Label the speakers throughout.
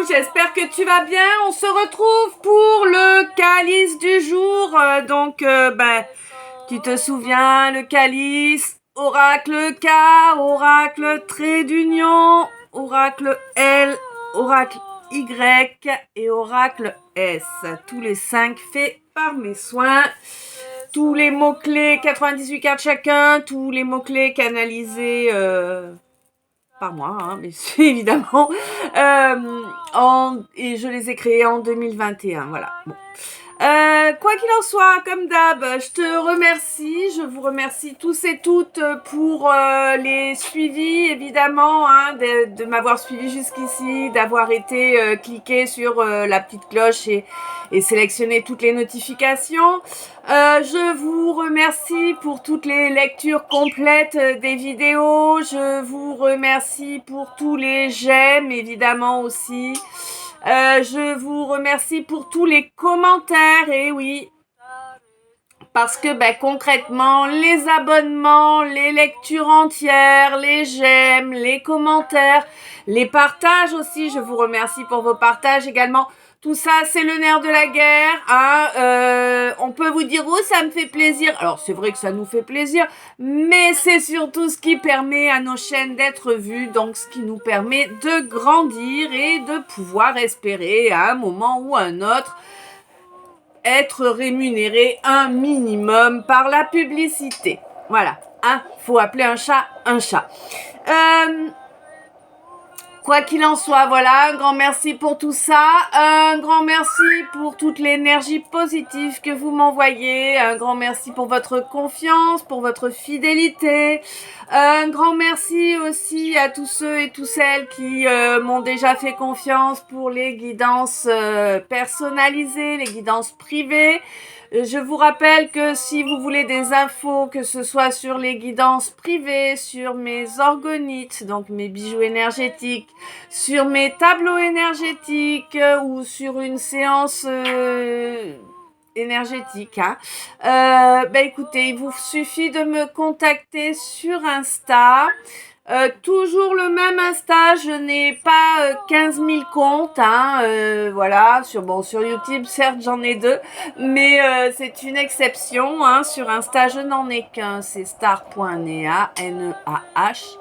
Speaker 1: j'espère que tu vas bien. On se retrouve pour le calice du jour. Tu te souviens, le calice, oracle K, oracle trait d'union, oracle L, oracle Y et oracle S. Tous les 5 faits par mes soins. Tous les mots-clés, 98 cartes chacun, tous les mots-clés canalisés... par moi, hein, mais évidemment. Et je les ai créés en 2021, voilà. Bon. Quoi qu'il en soit, comme d'hab, je te remercie. Je vous remercie tous et toutes pour les suivis, évidemment, hein, de m'avoir suivi jusqu'ici, d'avoir été cliqué sur la petite cloche et sélectionner toutes les notifications. Je vous remercie pour toutes les lectures complètes des vidéos. Je vous remercie pour tous les j'aime, évidemment aussi. Je vous remercie pour tous les commentaires, et oui, parce que concrètement, les abonnements, les lectures entières, les j'aime, les commentaires, les partages aussi, je vous remercie pour vos partages également. Tout ça, c'est le nerf de la guerre. Hein. On peut vous dire, oh, ça me fait plaisir. Alors, c'est vrai que ça nous fait plaisir, mais c'est surtout ce qui permet à nos chaînes d'être vues, donc ce qui nous permet de grandir et de pouvoir espérer à un moment ou à un autre être rémunéré un minimum par la publicité. Voilà, hein, faut appeler un chat un chat. Quoi qu'il en soit, voilà, un grand merci pour tout ça, un grand merci pour toute l'énergie positive que vous m'envoyez, un grand merci pour votre confiance, pour votre fidélité, un grand merci aussi à tous ceux et toutes celles qui m'ont déjà fait confiance pour les guidances personnalisées, les guidances privées. Je vous rappelle que si vous voulez des infos, que ce soit sur les guidances privées, sur mes orgonites, donc mes bijoux énergétiques, sur mes tableaux énergétiques ou sur une séance énergétique, hein, écoutez, il vous suffit de me contacter sur Insta. Toujours le même Insta, je n'ai pas 15 000 comptes, hein, voilà, sur YouTube, certes j'en ai 2, mais c'est une exception, hein, sur Insta je n'en ai qu'un, c'est star.neah, N-E-A-H.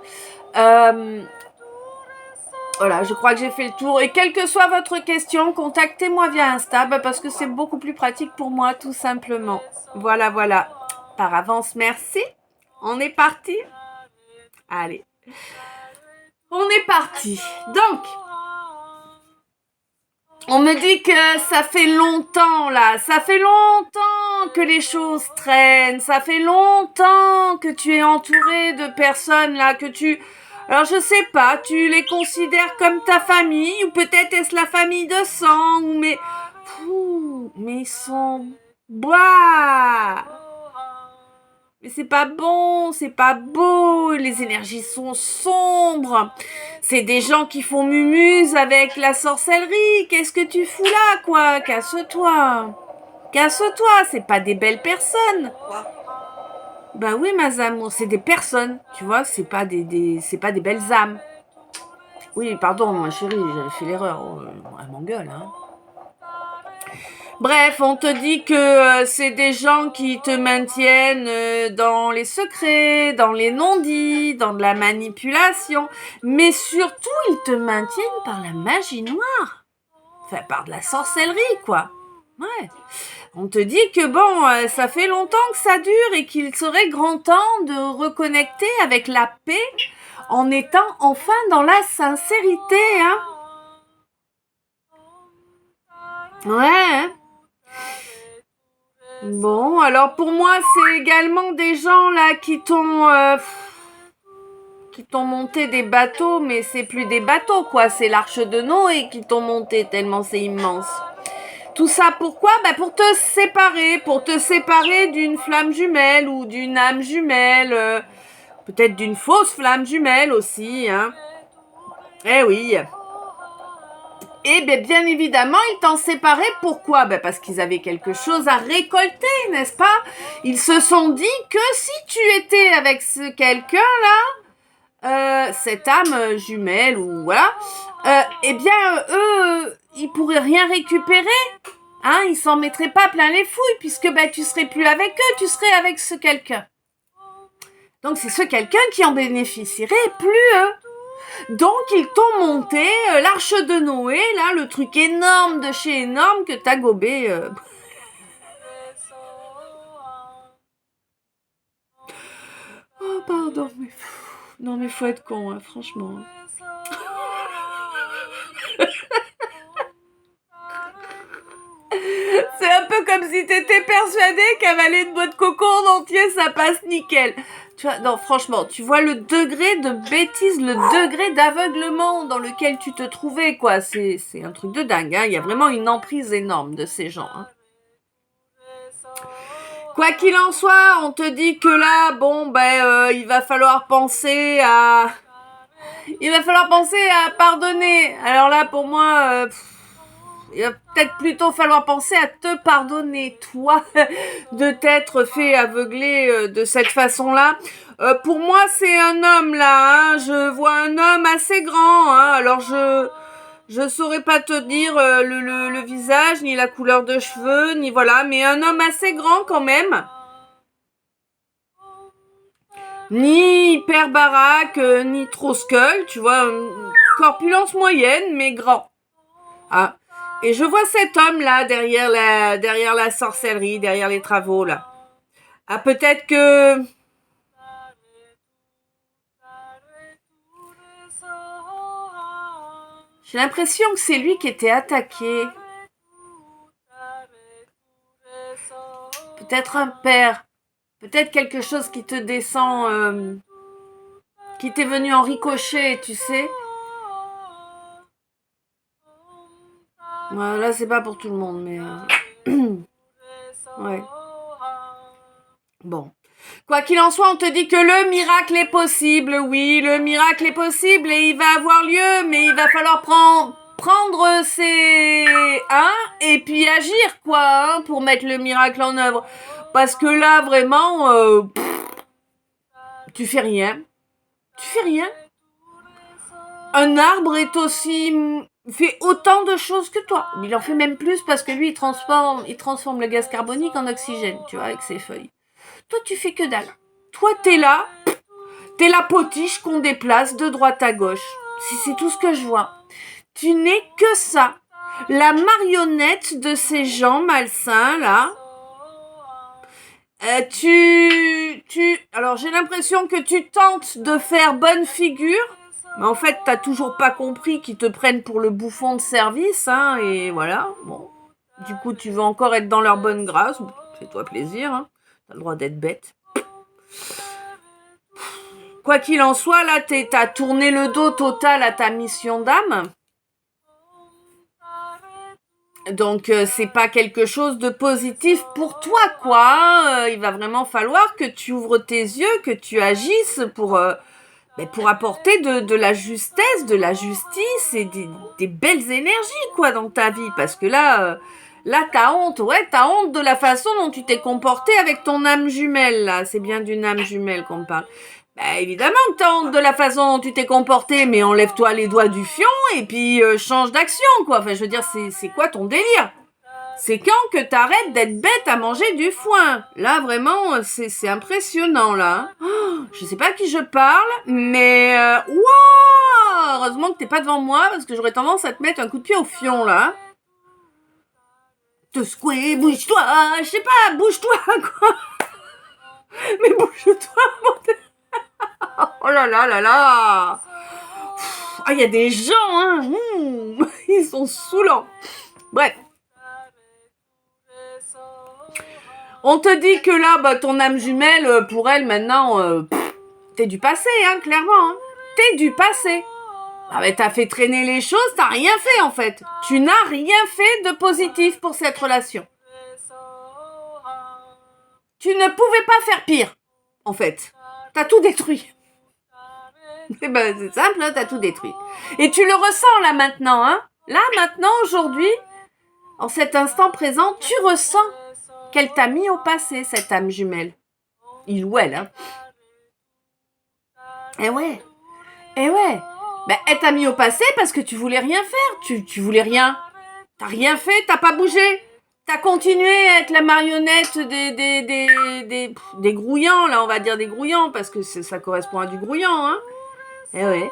Speaker 1: Voilà, je crois que j'ai fait le tour, et quelle que soit votre question, contactez-moi via Insta, parce que c'est beaucoup plus pratique pour moi, tout simplement. Voilà, par avance, merci, on est parti. Allez. On est parti. Donc, on me dit que ça fait longtemps là, ça fait longtemps que les choses traînent, ça fait longtemps que tu es entouré de personnes là, que tu... Alors je sais pas, tu les considères comme ta famille, ou peut-être est-ce la famille de sang, ou mais... mais ils sont... Bois. Mais c'est pas bon, c'est pas beau, les énergies sont sombres. C'est des gens qui font mumuse avec la sorcellerie. Qu'est-ce que tu fous là, quoi? Casse-toi. Casse-toi, c'est pas des belles personnes. Bah oui, mes amours, c'est des personnes, tu vois, c'est pas des belles âmes. Oui, pardon, ma chérie, j'avais fait l'erreur. Elle m'engueule, hein. Bref, on te dit que c'est des gens qui te maintiennent dans les secrets, dans les non-dits, dans de la manipulation, mais surtout, ils te maintiennent par la magie noire. Enfin, par de la sorcellerie, quoi. Ouais. On te dit que ça fait longtemps que ça dure et qu'il serait grand temps de reconnecter avec la paix en étant enfin dans la sincérité, hein. Ouais, hein. Bon, alors pour moi, c'est également des gens là qui t'ont monté des bateaux, mais c'est plus des bateaux, quoi. C'est l'arche de Noé qui t'ont monté, tellement c'est immense. Tout ça pourquoi? Pour te séparer d'une flamme jumelle ou d'une âme jumelle, peut-être d'une fausse flamme jumelle aussi, hein. Eh oui. Et bien évidemment, ils t'en séparaient. Pourquoi? Parce qu'ils avaient quelque chose à récolter, n'est-ce pas? Ils se sont dit que si tu étais avec ce quelqu'un-là, cette âme jumelle ou voilà, eux, il pourrait rien récupérer. Hein, il s'en mettrait pas plein les fouilles puisque tu serais plus avec eux, tu serais avec ce quelqu'un. Donc c'est ce quelqu'un qui en bénéficierait, plus eux. Donc ils t'ont monté l'arche de Noé, là, le truc énorme de chez énorme que t'as gobé. Oh pardon, mais non mais faut être con, hein, franchement. C'est un peu comme si t'étais persuadé qu'avaler une boîte de coco en entier, ça passe nickel. Tu vois, non, franchement, tu vois le degré de bêtise, le degré d'aveuglement dans lequel tu te trouvais, quoi. C'est un truc de dingue, hein. Il y a vraiment une emprise énorme de ces gens, hein. Quoi qu'il en soit, on te dit que là, bon, il va falloir penser à pardonner. Alors là, pour moi, il va peut-être plutôt falloir penser à te pardonner, toi, de t'être fait aveugler de cette façon-là. Pour moi, c'est un homme, là, hein. Je vois un homme assez grand, hein. Alors, je saurais pas te dire le visage, ni la couleur de cheveux, ni voilà, mais un homme assez grand quand même. Ni hyper baraque, ni trop skull, tu vois, corpulence moyenne, mais grand. Ah. Et je vois cet homme-là derrière la sorcellerie, derrière les travaux, là. Ah, peut-être que... J'ai l'impression que c'est lui qui était attaqué. Peut-être un père. Peut-être quelque chose qui te descend... qui t'est venu en ricochet, tu sais. Ouais, là, c'est pas pour tout le monde, mais... ouais. Bon. Quoi qu'il en soit, on te dit que le miracle est possible. Oui, le miracle est possible et il va avoir lieu, mais il va falloir prendre ses... hein, et puis agir, quoi, hein, pour mettre le miracle en œuvre. Parce que là, vraiment, tu fais rien. Tu fais rien. Un arbre est aussi... fait autant de choses que toi. Il en fait même plus parce que lui, il transforme le gaz carbonique en oxygène, tu vois, avec ses feuilles. Toi, tu fais que dalle. Toi, t'es la potiche qu'on déplace de droite à gauche. C'est tout ce que je vois. Tu n'es que ça. La marionnette de ces gens malsains, là. Alors, j'ai l'impression que tu tentes de faire bonne figure, mais en fait, t'as toujours pas compris qu'ils te prennent pour le bouffon de service, hein, et voilà. Bon. Du coup, tu veux encore être dans leur bonne grâce. Fais-toi plaisir, hein. T'as le droit d'être bête. Quoi qu'il en soit, là, t'as tourné le dos total à ta mission d'âme. Donc, c'est pas quelque chose de positif pour toi, quoi. Il va vraiment falloir que tu ouvres tes yeux, que tu agisses pour apporter de la justesse, de la justice et des belles énergies, quoi, dans ta vie. Parce que là, t'as honte. Ouais, t'as honte de la façon dont tu t'es comporté avec ton âme jumelle, là. C'est bien d'une âme jumelle qu'on parle. Évidemment que t'as honte de la façon dont tu t'es comporté, mais enlève-toi les doigts du fion et puis change d'action, quoi. Enfin, je veux dire, c'est quoi ton délire? C'est quand que t'arrêtes d'être bête à manger du foin? Là, vraiment, c'est impressionnant, là. Oh, je sais pas à qui je parle, mais... Wow, heureusement que t'es pas devant moi, parce que j'aurais tendance à te mettre un coup de pied au fion, là. Te secouer, bouge-toi, je sais pas, bouge-toi, quoi. Mais bouge-toi, bordel. Oh là là là là. Ah, il y a des gens, hein. Ils sont saoulants. Bref. On te dit que là, ton âme jumelle, pour elle, maintenant, t'es du passé, hein, clairement. Hein. T'es du passé. Ah, mais t'as fait traîner les choses, t'as rien fait, en fait. Tu n'as rien fait de positif pour cette relation. Tu ne pouvais pas faire pire, en fait. T'as tout détruit. C'est simple, hein, t'as tout détruit. Et tu le ressens, là, maintenant, hein. Là, maintenant, aujourd'hui, en cet instant présent, tu ressens qu'elle t'a mis au passé, cette âme jumelle. Il ou elle, hein. Eh ouais. Elle t'a mis au passé parce que tu voulais rien faire. Tu voulais rien. T'as rien fait, t'as pas bougé. T'as continué à être la marionnette des grouillants, là, on va dire des grouillants, parce que ça correspond à du grouillant, hein. Eh ouais.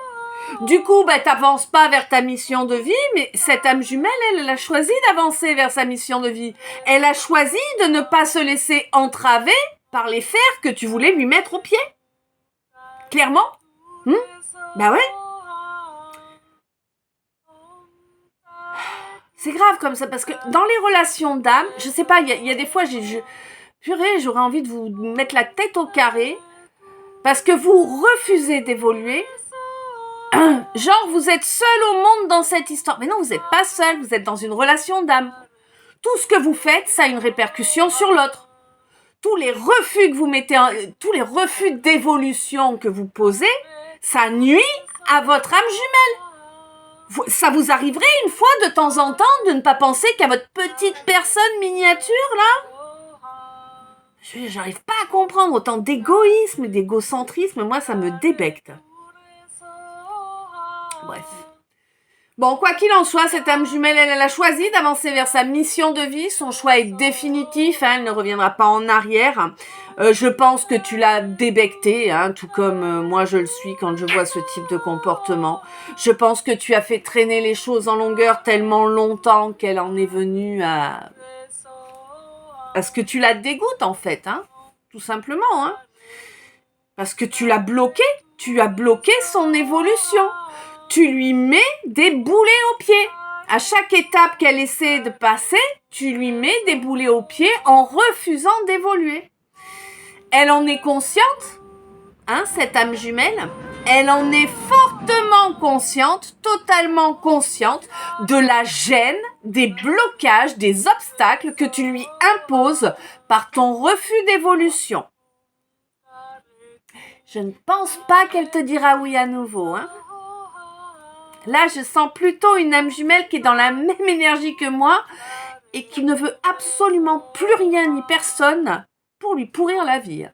Speaker 1: Du coup, t'avances pas vers ta mission de vie, mais cette âme jumelle, elle a choisi d'avancer vers sa mission de vie. Elle a choisi de ne pas se laisser entraver par les fers que tu voulais lui mettre au pied. Clairement. Bah ouais. C'est grave comme ça, parce que dans les relations d'âme, je sais pas, il y a des fois, j'aurais envie de vous mettre la tête au carré, parce que vous refusez d'évoluer. Genre, vous êtes seul au monde dans cette histoire. Mais non, vous n'êtes pas seul, vous êtes dans une relation d'âme. Tout ce que vous faites, ça a une répercussion sur l'autre. Tous les refus que vous mettez, tous les refus d'évolution que vous posez, ça nuit à votre âme jumelle. Ça vous arriverait une fois de temps en temps de ne pas penser qu'à votre petite personne miniature, là? J'arrive pas à comprendre autant d'égoïsme et d'égocentrisme. Moi, ça me débecte. Bref. Bon, quoi qu'il en soit, cette âme jumelle, elle a choisi d'avancer vers sa mission de vie. Son choix est définitif, hein, elle ne reviendra pas en arrière. Je pense que tu l'as débecté, hein, tout comme moi je le suis quand je vois ce type de comportement. Je pense que tu as fait traîner les choses en longueur tellement longtemps qu'elle en est venue à ce que tu la dégoûtes en fait, hein, tout simplement, hein. Parce que tu l'as bloqué, tu as bloqué son évolution. Tu lui mets des boulets aux pieds. À chaque étape qu'elle essaie de passer, tu lui mets des boulets aux pieds en refusant d'évoluer. Elle en est consciente, hein, cette âme jumelle. Elle en est fortement consciente, totalement consciente de la gêne, des blocages, des obstacles que tu lui imposes par ton refus d'évolution. Je ne pense pas qu'elle te dira oui à nouveau, hein. Là, je sens plutôt une âme jumelle qui est dans la même énergie que moi et qui ne veut absolument plus rien ni personne pour lui pourrir la vie.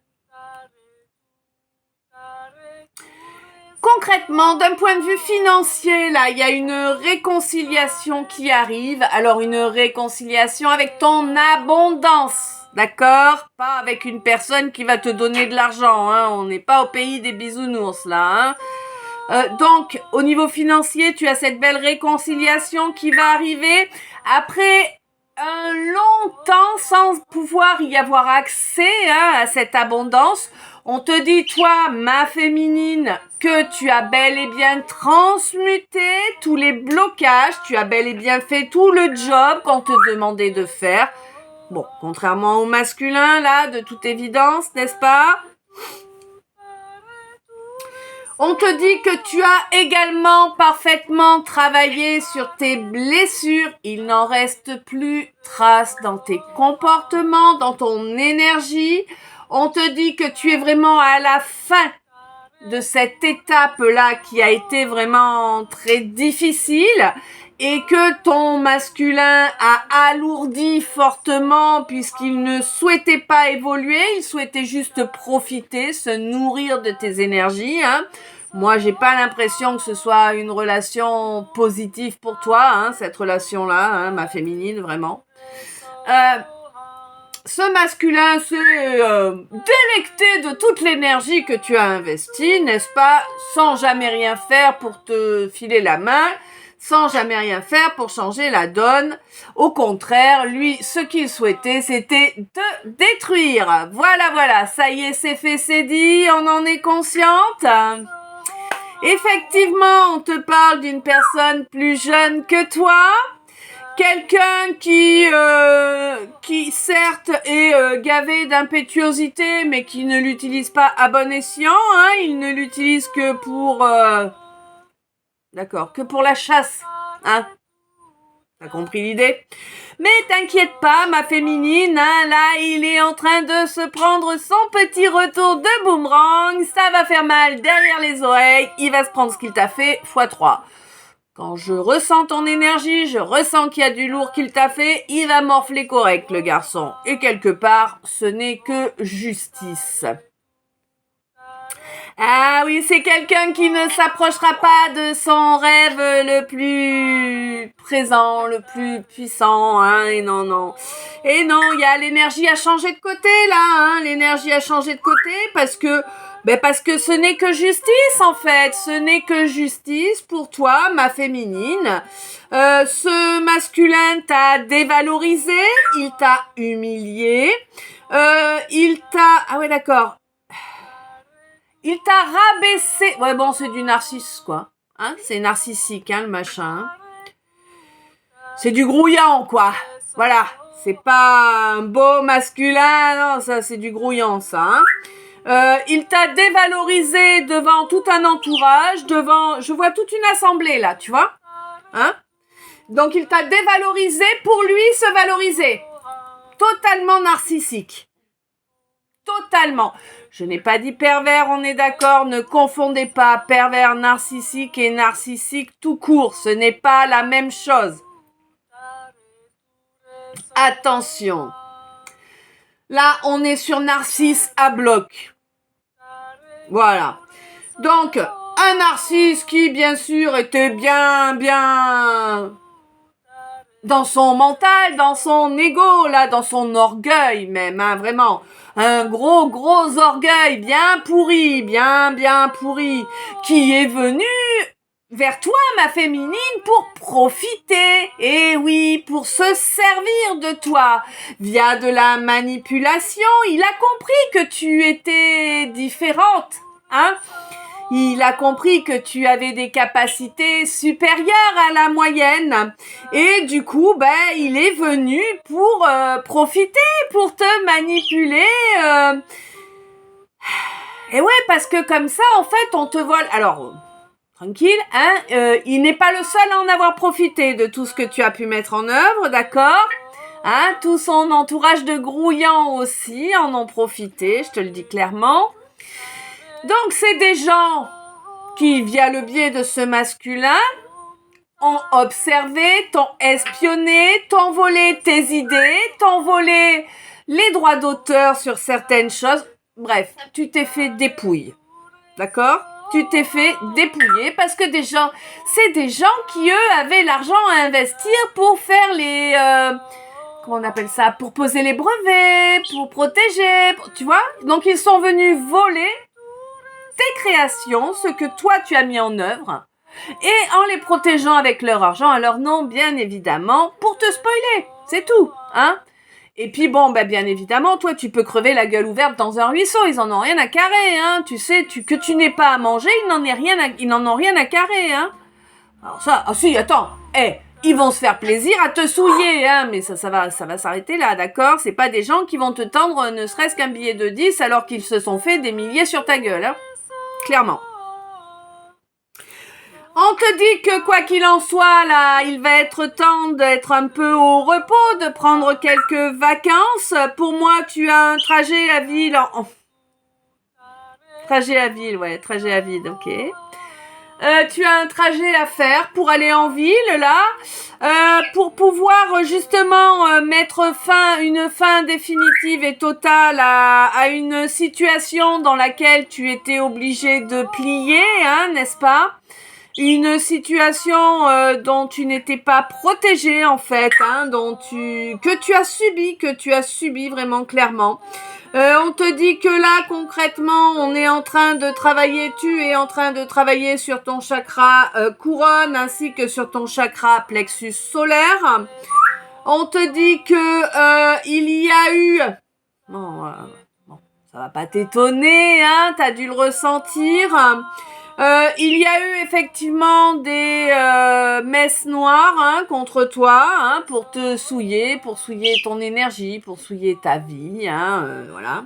Speaker 1: Concrètement, d'un point de vue financier, là, il y a une réconciliation qui arrive. Alors, une réconciliation avec ton abondance, d'accord? Pas avec une personne qui va te donner de l'argent, hein. On n'est pas au pays des bisounours, là, hein. Donc, au niveau financier, tu as cette belle réconciliation qui va arriver après un long temps sans pouvoir y avoir accès, hein, à cette abondance. On te dit, toi, ma féminine, que tu as bel et bien transmuté tous les blocages, tu as bel et bien fait tout le job qu'on te demandait de faire. Bon, contrairement au masculin, là, de toute évidence, n'est-ce pas ? On te dit que tu as également parfaitement travaillé sur tes blessures. Il n'en reste plus trace dans tes comportements, dans ton énergie. On te dit que tu es vraiment à la fin de cette étape-là qui a été vraiment très difficile et que ton masculin a alourdi fortement puisqu'il ne souhaitait pas évoluer, il souhaitait juste profiter, se nourrir de tes énergies, hein. Moi, j'ai pas l'impression que ce soit une relation positive pour toi, hein, cette relation-là, hein, ma féminine, vraiment. Ce masculin s'est délecté de toute l'énergie que tu as investie, n'est-ce pas, sans jamais rien faire pour te filer la main, sans jamais rien faire pour changer la donne. Au contraire, lui, ce qu'il souhaitait, c'était te détruire. Voilà, ça y est, c'est fait, c'est dit, on en est consciente. Effectivement, on te parle d'une personne plus jeune que toi, quelqu'un qui certes est gavé d'impétuosité, mais qui ne l'utilise pas à bon escient, hein, il ne l'utilise que pour que pour la chasse, hein. T'as compris l'idée? Mais t'inquiète pas, ma féminine, hein, là, il est en train de se prendre son petit retour de boomerang, ça va faire mal derrière les oreilles, il va se prendre ce qu'il t'a fait x3. Quand je ressens ton énergie, je ressens qu'il y a du lourd qu'il t'a fait, il va morfler correct, le garçon. Et quelque part, ce n'est que justice. Ah oui, c'est quelqu'un qui ne s'approchera pas de son rêve le plus présent, le plus puissant, hein, et non, non. Et non, il y a l'énergie à changer de côté, là, hein, l'énergie à changer de côté, parce que ce n'est que justice, en fait, ce n'est que justice pour toi, ma féminine. Ce masculin t'a dévalorisé, il t'a humilié, ah ouais, d'accord. Il t'a rabaissé. Ouais, bon, c'est du narcisse, quoi. Hein, c'est narcissique, hein, le machin. C'est du grouillant, quoi. Voilà. C'est pas un beau masculin, non, ça, c'est du grouillant, ça. Hein. Il t'a dévalorisé devant tout un entourage, je vois toute une assemblée, là, tu vois. Hein. Donc, il t'a dévalorisé pour lui se valoriser. Totalement narcissique. Totalement. Je n'ai pas dit pervers, on est d'accord, ne confondez pas pervers narcissique et narcissique tout court, ce n'est pas la même chose. Attention. Là, on est sur narcisse à bloc. Voilà. Donc, un narcisse qui, bien sûr, était bien dans son mental, dans son ego, là, dans son orgueil même, hein, vraiment. Un gros orgueil bien pourri, bien pourri, qui est venu vers toi, ma féminine, pour profiter. Et oui, pour se servir de toi via de la manipulation. Il a compris que tu étais différente, hein. Il a compris que tu avais des capacités supérieures à la moyenne. Et du coup, il est venu pour profiter, pour te manipuler. Et ouais, parce que comme ça, en fait, on te vole. Alors, tranquille, hein, il n'est pas le seul à en avoir profité de tout ce que tu as pu mettre en œuvre, d'accord ? Hein, tout son entourage de grouillants aussi en ont profité, je te le dis clairement. Donc, c'est des gens qui, via le biais de ce masculin, ont observé, t'ont espionné, t'ont volé tes idées, t'ont volé les droits d'auteur sur certaines choses. Bref, tu t'es fait dépouiller. D'accord ? Tu t'es fait dépouiller parce que c'est des gens qui, eux, avaient l'argent à investir pour faire les... comment on appelle ça ? Pour poser les brevets, pour protéger, tu vois ? Donc, ils sont venus voler tes créations, ce que toi tu as mis en œuvre, et en les protégeant avec leur argent à leur nom, bien évidemment, pour te spoiler, c'est tout, hein. Et puis bon, bien évidemment, toi tu peux crever la gueule ouverte dans un ruisseau, ils en ont rien à carrer, hein. Tu sais, que tu n'aies pas à manger, ils n'en ont rien à carrer, hein. Alors ça, ah si, attends, ils vont se faire plaisir à te souiller, hein, mais ça va s'arrêter là, d'accord ? C'est pas des gens qui vont te tendre ne serait-ce qu'un billet de 10 alors qu'ils se sont fait des milliers sur ta gueule, hein. Clairement. On te dit que quoi qu'il en soit, là, il va être temps d'être un peu au repos, de prendre quelques vacances. Pour moi, tu as un trajet à ville. Trajet à ville, ok. Tu as un trajet à faire pour aller en ville, là, pour pouvoir justement mettre une fin définitive et totale à une situation dans laquelle tu étais obligé de plier, hein, n'est-ce pas ? Une situation dont tu n'étais pas protégée, en fait, hein, que tu as subi vraiment clairement. On te dit que là, concrètement, on est en train de travailler, tu es en train de travailler sur ton chakra couronne ainsi que sur ton chakra plexus solaire. On te dit que il y a eu... Bon, ça va pas t'étonner, hein, t'as dû le ressentir. Il y a eu effectivement des messes noires, hein, contre toi, hein, pour te souiller, pour souiller ton énergie, pour souiller ta vie, hein, voilà.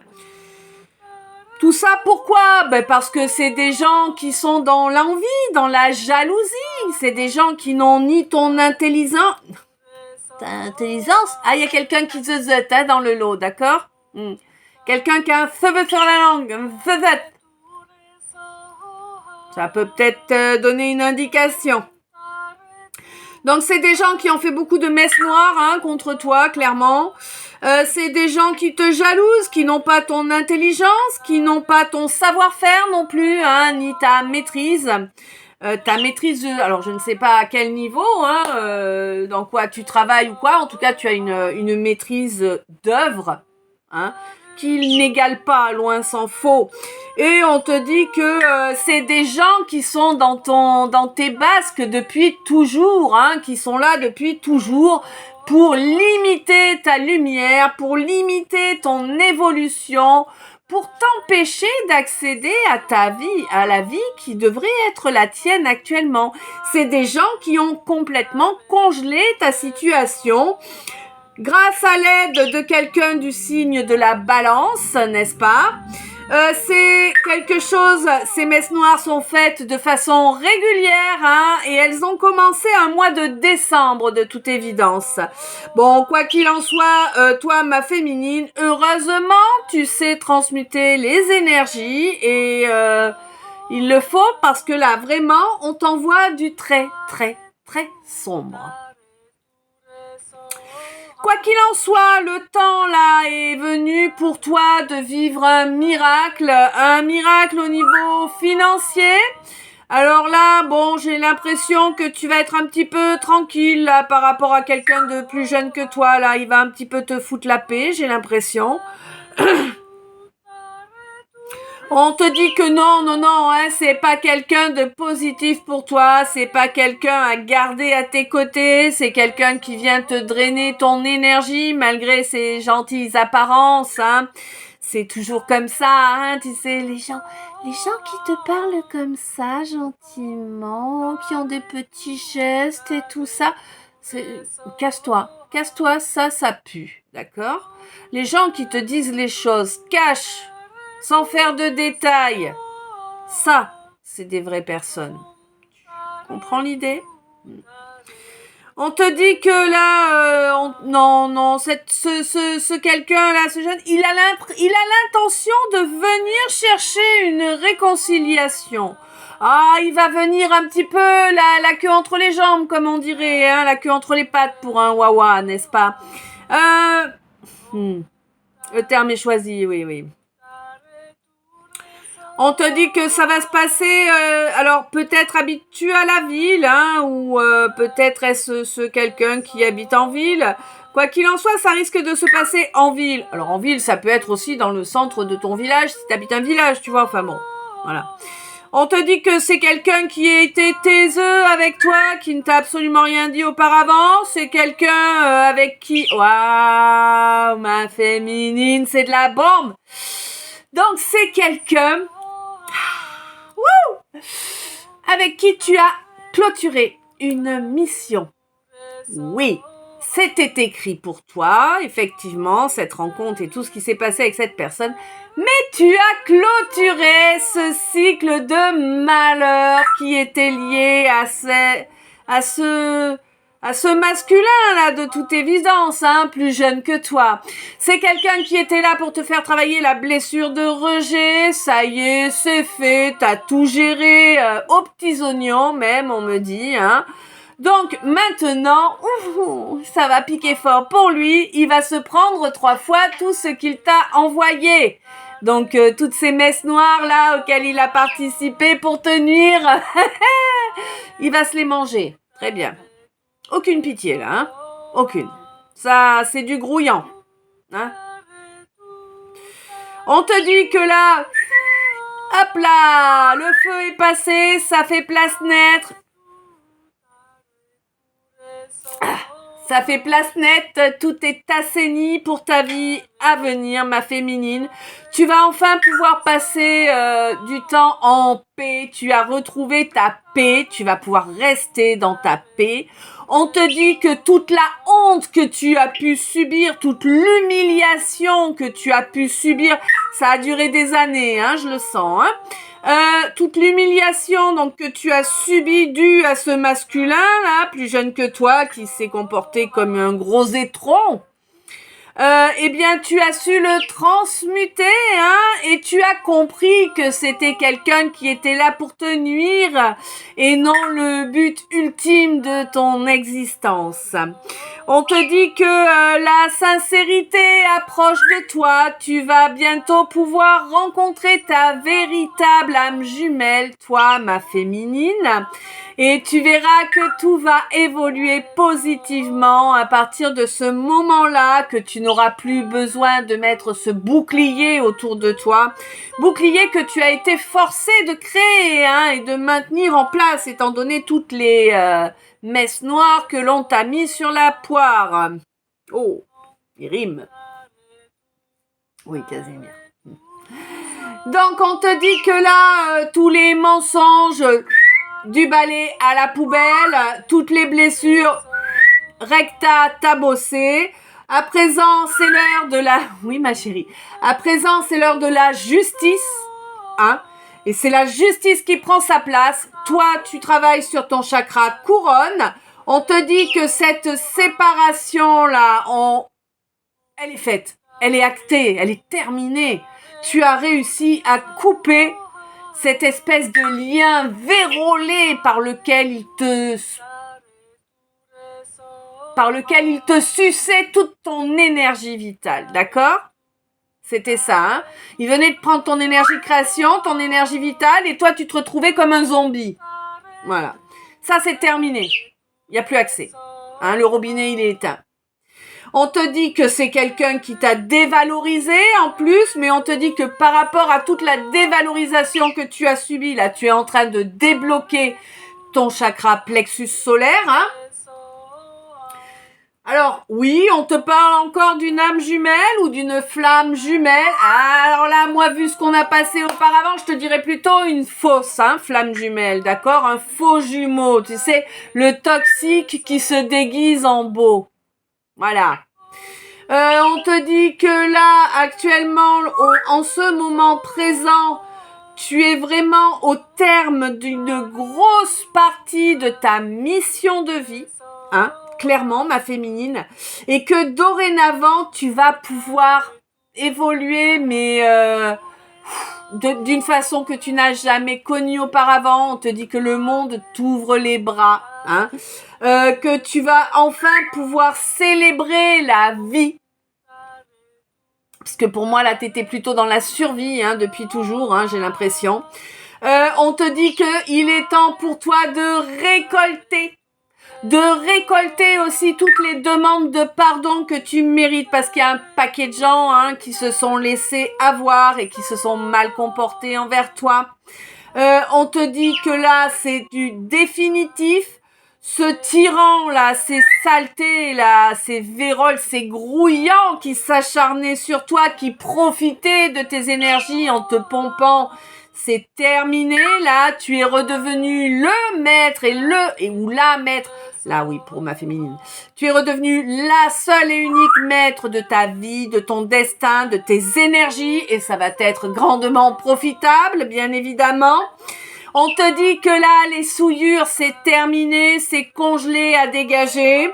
Speaker 1: Tout ça pourquoi ? Parce que c'est des gens qui sont dans l'envie, dans la jalousie. C'est des gens qui n'ont ni ton intelligence. Ah, il y a quelqu'un qui zeuzote, hein, dans le lot, d'accord ? Quelqu'un qui a un feu sur la langue, un zeuzote. Ça peut peut-être donner une indication. Donc, c'est des gens qui ont fait beaucoup de messes noires, hein, contre toi, clairement. C'est des gens qui te jalousent, qui n'ont pas ton intelligence, qui n'ont pas ton savoir-faire non plus, hein, ni ta maîtrise. Alors, je ne sais pas à quel niveau, hein, dans quoi tu travailles ou quoi. En tout cas, tu as une maîtrise d'œuvre, hein, qu'il n'égale pas, loin s'en faut. Et on te dit que c'est des gens qui sont dans tes basques depuis toujours, hein, qui sont là depuis toujours pour limiter ta lumière, pour limiter ton évolution, pour t'empêcher d'accéder à ta vie, à la vie qui devrait être la tienne actuellement. C'est des gens qui ont complètement congelé ta situation grâce à l'aide de quelqu'un du signe de la balance, n'est-ce pas? C'est quelque chose, ces messes noires sont faites de façon régulière, hein, et elles ont commencé un mois de décembre de toute évidence. Bon, quoi qu'il en soit, toi, ma féminine, heureusement, tu sais transmuter les énergies et il le faut parce que là, vraiment, on t'envoie du très, très, très sombre. Quoi qu'il en soit, le temps là est venu pour toi de vivre un miracle au niveau financier. Alors là, bon, j'ai l'impression que tu vas être un petit peu tranquille là par rapport à quelqu'un de plus jeune que toi là. Il va un petit peu te foutre la paix, j'ai l'impression. On te dit que non, hein, c'est pas quelqu'un de positif pour toi, c'est pas quelqu'un à garder à tes côtés, c'est quelqu'un qui vient te drainer ton énergie malgré ses gentilles apparences, hein. C'est toujours comme ça, hein, tu sais, les gens qui te parlent comme ça, gentiment, qui ont des petits gestes et tout ça, casse-toi, ça pue, d'accord? Les gens qui te disent les choses cachent, sans faire de détails. Ça, c'est des vraies personnes. Tu comprends l'idée? On te dit que là, ce quelqu'un-là, ce jeune, il a l'intention de venir chercher une réconciliation. Ah, il va venir un petit peu la queue entre les jambes, comme on dirait, hein, la queue entre les pattes pour un wawa, n'est-ce pas? Le terme est choisi, oui. On te dit que ça va se passer, alors peut-être habites-tu à la ville, hein, ou peut-être est-ce quelqu'un qui habite en ville. Quoi qu'il en soit, ça risque de se passer en ville. Alors en ville, ça peut être aussi dans le centre de ton village, si tu habites un village, tu vois, enfin bon, voilà. On te dit que c'est quelqu'un qui a été taiseux avec toi, qui ne t'a absolument rien dit auparavant. C'est quelqu'un avec qui... Waouh, ma féminine, c'est de la bombe. Donc c'est quelqu'un... avec qui tu as clôturé une mission. Oui, c'était écrit pour toi, effectivement, cette rencontre et tout ce qui s'est passé avec cette personne, mais tu as clôturé ce cycle de malheur qui était lié à ce masculin-là, de toute évidence, hein, plus jeune que toi. C'est quelqu'un qui était là pour te faire travailler la blessure de rejet. Ça y est, c'est fait, t'as tout géré, aux petits oignons même, on me dit, hein. Donc, maintenant, ça va piquer fort pour lui. Il va se prendre 3 fois tout ce qu'il t'a envoyé. Donc, toutes ces messes noires, là, auxquelles il a participé pour te nuire, il va se les manger. Très bien. Aucune pitié là, hein? Aucune. Ça, c'est du grouillant, hein? On te dit que là, hop là, le feu est passé, ça fait place nette. Ça fait place nette, tout est assaini pour ta vie à venir, ma féminine. Tu vas enfin pouvoir passer du temps en paix. Tu as retrouvé ta paix. Tu vas pouvoir rester dans ta paix. On te dit que toute la honte que tu as pu subir, toute l'humiliation que tu as pu subir, ça a duré des années, hein, je le sens, hein. Toute l'humiliation donc que tu as subie due à ce masculin là, plus jeune que toi, qui s'est comporté comme un gros étron, eh bien tu as su le transmuter, hein, et tu as compris que c'était quelqu'un qui était là pour te nuire et non le but ultime de ton existence. On te dit que la sincérité approche de toi. Tu vas bientôt pouvoir rencontrer ta véritable âme jumelle, toi, ma féminine. Et tu verras que tout va évoluer positivement à partir de ce moment-là, que tu n'auras plus besoin de mettre ce bouclier autour de toi. Bouclier que tu as été forcé de créer hein, et de maintenir en place, étant donné toutes les messes noires que l'on t'a mis sur la poire. Oh, il rime. Oui, Casimir. Donc, on te dit que là, tous les mensonges, du balai à la poubelle, toutes les blessures, recta tabossé. À présent, c'est l'heure de la... Oui, ma chérie. À présent, c'est l'heure de la justice. Hein? Et c'est la justice qui prend sa place. Toi, tu travailles sur ton chakra couronne. On te dit que cette séparation-là, elle est faite. Elle est actée. Elle est terminée. Tu as réussi à couper cette espèce de lien vérolé par lequel il te suçait toute ton énergie vitale. D'accord ? C'était ça, hein. Il venait de prendre ton énergie création, ton énergie vitale, et toi, tu te retrouvais comme un zombie. Voilà. Ça, c'est terminé. Il n'y a plus accès. Hein, le robinet, il est éteint. On te dit que c'est quelqu'un qui t'a dévalorisé en plus, mais on te dit que par rapport à toute la dévalorisation que tu as subie, là, tu es en train de débloquer ton chakra plexus solaire, hein. Alors, oui, on te parle encore d'une âme jumelle ou d'une flamme jumelle. Alors là, moi, vu ce qu'on a passé auparavant, je te dirais plutôt une fausse flamme jumelle, d'accord ? Un faux jumeau, tu sais, le toxique qui se déguise en beau. Voilà. On te dit que là, actuellement, en ce moment présent, tu es vraiment au terme d'une grosse partie de ta mission de vie, hein ? Clairement, ma féminine, et que dorénavant, tu vas pouvoir évoluer, mais d'une façon que tu n'as jamais connue auparavant. On te dit que le monde t'ouvre les bras, hein, que tu vas enfin pouvoir célébrer la vie. Parce que pour moi, là, t'étais plutôt dans la survie, hein, depuis toujours, hein, j'ai l'impression. On te dit qu'il est temps pour toi de récolter aussi toutes les demandes de pardon que tu mérites, parce qu'il y a un paquet de gens qui se sont laissés avoir et qui se sont mal comportés envers toi. On te dit que là, c'est du définitif. Ce tyran là, ces saletés là, ces véroles, ces grouillants qui s'acharnaient sur toi, qui profitaient de tes énergies en te pompant, c'est terminé. Là, tu es redevenu le maître ou la maître. Là, oui, pour ma féminine. Tu es redevenu la seule et unique maître de ta vie, de ton destin, de tes énergies, et ça va être grandement profitable, bien évidemment. On te dit que là, les souillures, c'est terminé, c'est congelé à dégager.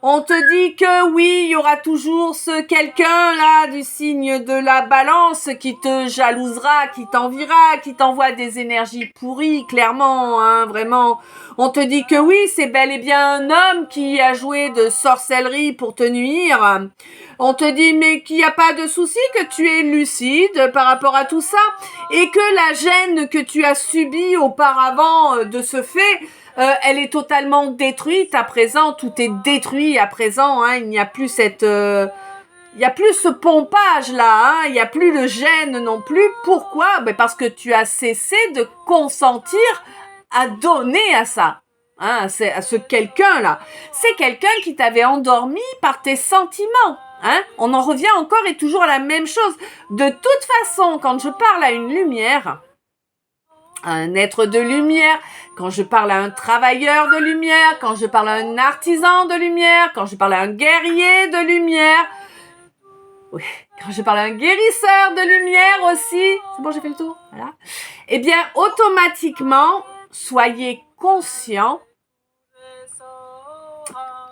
Speaker 1: On te dit que oui, il y aura toujours ce quelqu'un là du signe de la balance qui te jalousera, qui t'enviera, qui t'envoie des énergies pourries, clairement, hein, vraiment. On te dit que oui, c'est bel et bien un homme qui a joué de sorcellerie pour te nuire. On te dit mais qu'il n'y a pas de souci, que tu es lucide par rapport à tout ça et que la gêne que tu as subie auparavant de ce fait, elle est totalement détruite à présent. Tout est détruit à présent. Hein, il n'y a plus il y a plus ce pompage là. Il n'y a plus de gêne non plus. Pourquoi ? Parce que tu as cessé de consentir à donner à ça. Hein, à ce quelqu'un là. C'est quelqu'un qui t'avait endormi par tes sentiments. Hein, on en revient encore et toujours à la même chose. De toute façon, quand je parle à une lumière, à un être de lumière, quand je parle à un travailleur de lumière, quand je parle à un artisan de lumière, quand je parle à un guerrier de lumière, oui, quand je parle à un guérisseur de lumière aussi, c'est bon, j'ai fait le tour, voilà. Eh bien, automatiquement, soyez conscients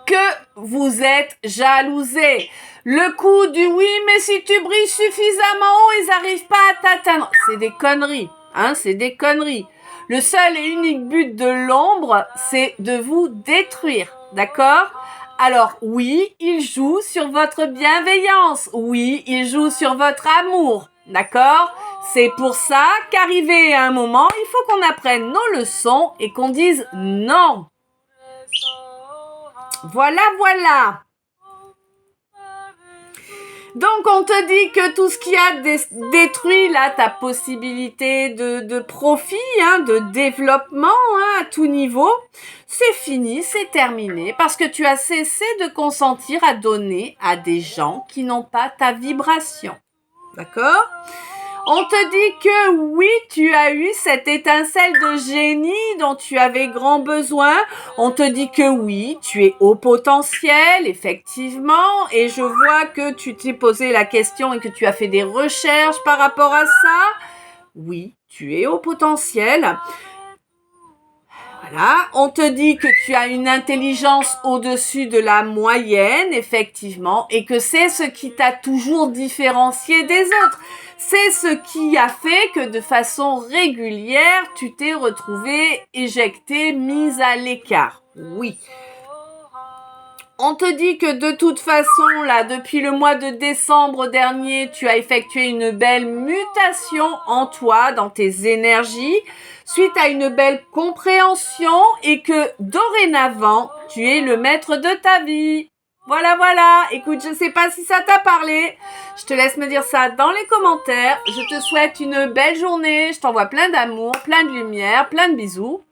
Speaker 1: que vous êtes jalousés. Le coup du oui, mais si tu brilles suffisamment haut, ils n'arrivent pas à t'atteindre. C'est des conneries, hein, c'est des conneries. Le seul et unique but de l'ombre, c'est de vous détruire, d'accord ? Alors oui, il joue sur votre bienveillance. Oui, il joue sur votre amour. D'accord? C'est pour ça qu'arrivé à un moment, il faut qu'on apprenne nos leçons et qu'on dise non. Voilà, voilà. Donc, on te dit que tout ce qui a détruit là ta possibilité de profit, hein, de développement hein, à tout niveau, c'est fini, c'est terminé, parce que tu as cessé de consentir à donner à des gens qui n'ont pas ta vibration. D'accord ? On te dit que oui, tu as eu cette étincelle de génie dont tu avais grand besoin. On te dit que oui, tu es au potentiel, effectivement. Et je vois que tu t'es posé la question et que tu as fait des recherches par rapport à ça. Oui, tu es au potentiel. Voilà, on te dit que tu as une intelligence au-dessus de la moyenne, effectivement, et que c'est ce qui t'a toujours différencié des autres. C'est ce qui a fait que de façon régulière, tu t'es retrouvé éjecté, mise à l'écart. Oui. On te dit que de toute façon, là, depuis le mois de décembre dernier, tu as effectué une belle mutation en toi, dans tes énergies, suite à une belle compréhension et que dorénavant, tu es le maître de ta vie. Voilà, voilà. Écoute, je ne sais pas si ça t'a parlé. Je te laisse me dire ça dans les commentaires. Je te souhaite une belle journée. Je t'envoie plein d'amour, plein de lumière, plein de bisous.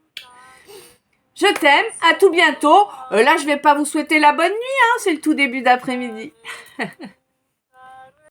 Speaker 1: Je t'aime, à tout bientôt. Là, je vais pas vous souhaiter la bonne nuit, hein, c'est le tout début d'après-midi.